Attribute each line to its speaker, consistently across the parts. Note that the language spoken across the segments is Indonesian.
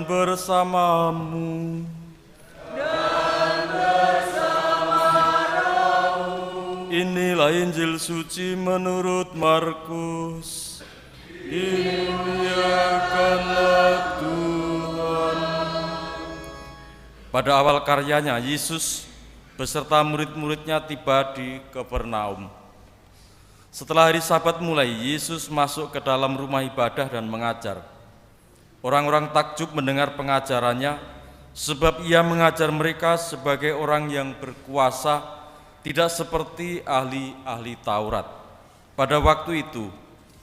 Speaker 1: bersamamu. Inilah Injil suci menurut Markus. Dimuliakanlah Tuhan. Pada awal karyanya, Yesus beserta murid-muridnya tiba di Kapernaum. Setelah hari Sabat mulai, Yesus masuk ke dalam rumah ibadah dan mengajar. Orang-orang takjub mendengar pengajarannya, sebab ia mengajar mereka sebagai orang yang berkuasa, tidak seperti ahli-ahli Taurat. Pada waktu itu,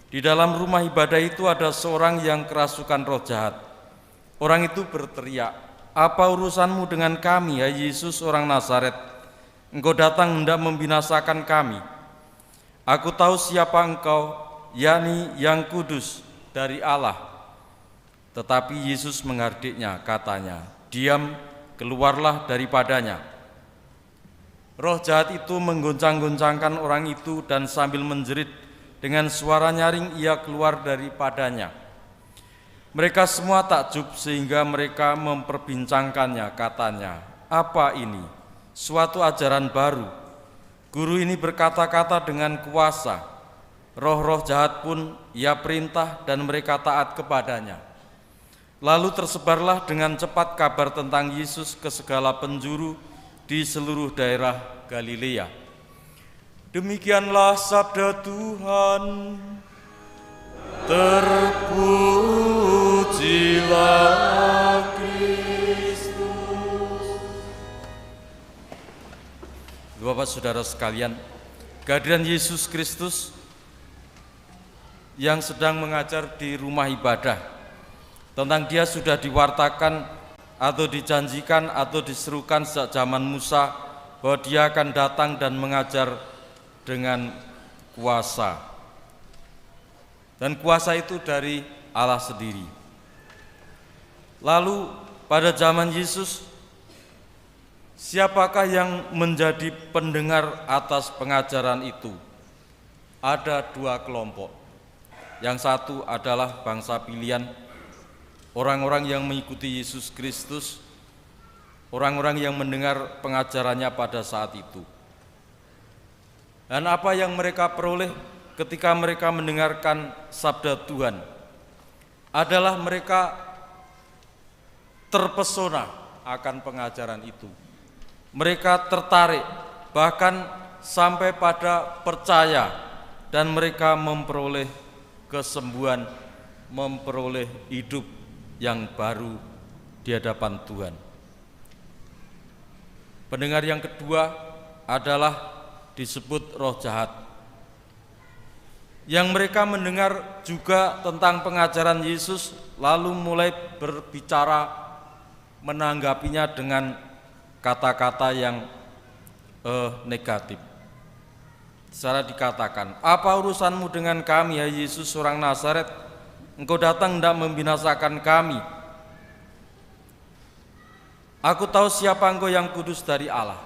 Speaker 1: di dalam rumah ibadah itu ada seorang yang kerasukan roh jahat. Orang itu berteriak, "Apa urusanmu dengan kami, hai Yesus orang Nazaret? Engkau datang hendak membinasakan kami. Aku tahu siapa engkau, yakni yang kudus dari Allah." Tetapi Yesus menghardiknya, katanya, "Diam, keluarlah daripadanya." Roh jahat itu menggoncang-goncangkan orang itu dan sambil menjerit dengan suara nyaring ia keluar daripadanya. Mereka semua takjub sehingga mereka memperbincangkannya, katanya, "Apa ini? Suatu ajaran baru. Guru ini berkata-kata dengan kuasa. Roh-roh jahat pun ia perintah dan mereka taat kepadanya." Lalu tersebarlah dengan cepat kabar tentang Yesus ke segala penjuru di seluruh daerah Galilea. Demikianlah sabda Tuhan. Terpujilah Kristus. Bapak saudara sekalian, kehadiran Yesus Kristus yang sedang mengajar di rumah ibadah, tentang dia sudah diwartakan atau dijanjikan atau diserukan sejak zaman Musa bahwa dia akan datang dan mengajar dengan kuasa. Dan kuasa itu dari Allah sendiri. Lalu pada zaman Yesus, siapakah yang menjadi pendengar atas pengajaran itu? Ada dua kelompok. Yang satu adalah bangsa pilihan, orang-orang yang mengikuti Yesus Kristus, orang-orang yang mendengar pengajarannya pada saat itu. Dan apa yang mereka peroleh ketika mereka mendengarkan sabda Tuhan adalah mereka terpesona akan pengajaran itu. Mereka tertarik, bahkan sampai pada percaya, dan mereka memperoleh kesembuhan, memperoleh hidup yang baru di hadapan Tuhan. Pendengar yang kedua adalah disebut roh jahat, yang mereka mendengar juga tentang pengajaran Yesus, lalu mulai berbicara menanggapinya dengan kata-kata yang negatif. Secara dikatakan, "Apa urusanmu dengan kami, ya Yesus orang Nazaret? Engkau datang hendak membinasakan kami. Aku tahu siapa engkau yang kudus dari Allah."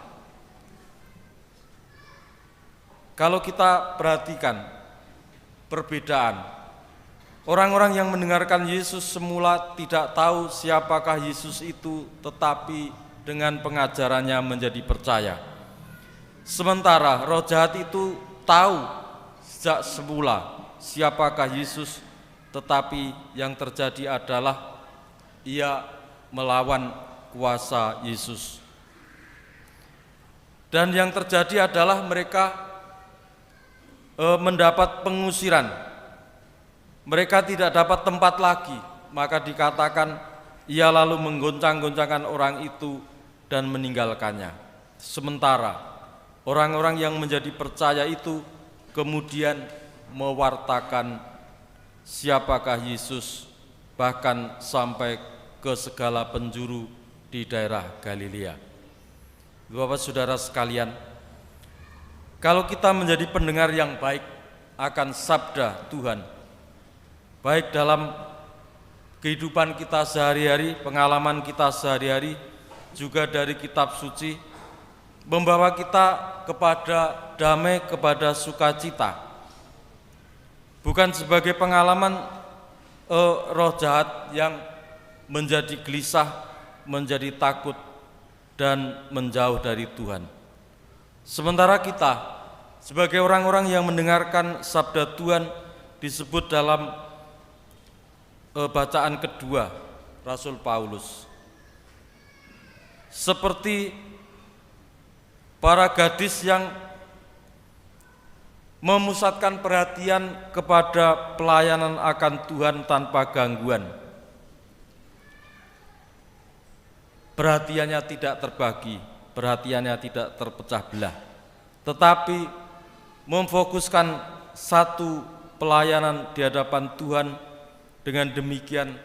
Speaker 1: Kalau kita perhatikan perbedaan, orang-orang yang mendengarkan Yesus semula tidak tahu siapakah Yesus itu, tetapi dengan pengajarannya menjadi percaya. Sementara roh jahat itu tahu sejak semula siapakah Yesus, tetapi yang terjadi adalah ia melawan kuasa Yesus. Dan yang terjadi adalah mereka mendapat pengusiran. Mereka tidak dapat tempat lagi, maka dikatakan ia lalu menggoncang-goncangkan orang itu dan meninggalkannya. Sementara orang-orang yang menjadi percaya itu kemudian mewartakan siapakah Yesus, bahkan sampai ke segala penjuru di daerah Galilea. Bapak saudara sekalian, kalau kita menjadi pendengar yang baik akan sabda Tuhan, baik dalam kehidupan kita sehari-hari, pengalaman kita sehari-hari, juga dari kitab suci, membawa kita kepada damai, kepada sukacita. Bukan sebagai pengalaman roh jahat yang menjadi gelisah, menjadi takut, dan menjauh dari Tuhan. Sementara kita, sebagai orang-orang yang mendengarkan sabda Tuhan, disebut dalam bacaan kedua Rasul Paulus, seperti para gadis yang memusatkan perhatian kepada pelayanan akan Tuhan tanpa gangguan. Perhatiannya tidak terbagi, perhatiannya tidak terpecah belah, tetapi memfokuskan satu pelayanan di hadapan Tuhan. Dengan demikian,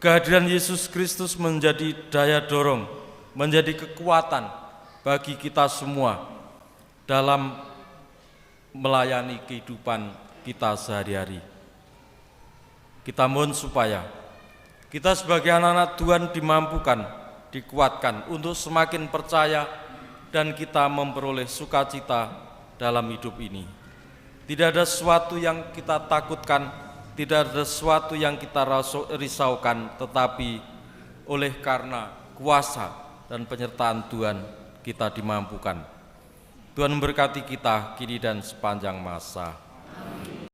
Speaker 1: kehadiran Yesus Kristus menjadi daya dorong, menjadi kekuatan bagi kita semua dalam melayani kehidupan kita sehari-hari. Kita mohon supaya kita sebagai anak-anak Tuhan dimampukan, dikuatkan untuk semakin percaya dan kita memperoleh sukacita dalam hidup ini. Tidak ada sesuatu yang kita takutkan, tidak ada sesuatu yang kita risaukan, tetapi oleh karena kuasa dan penyertaan Tuhan kita dimampukan. Tuhan memberkati kita kini dan sepanjang masa.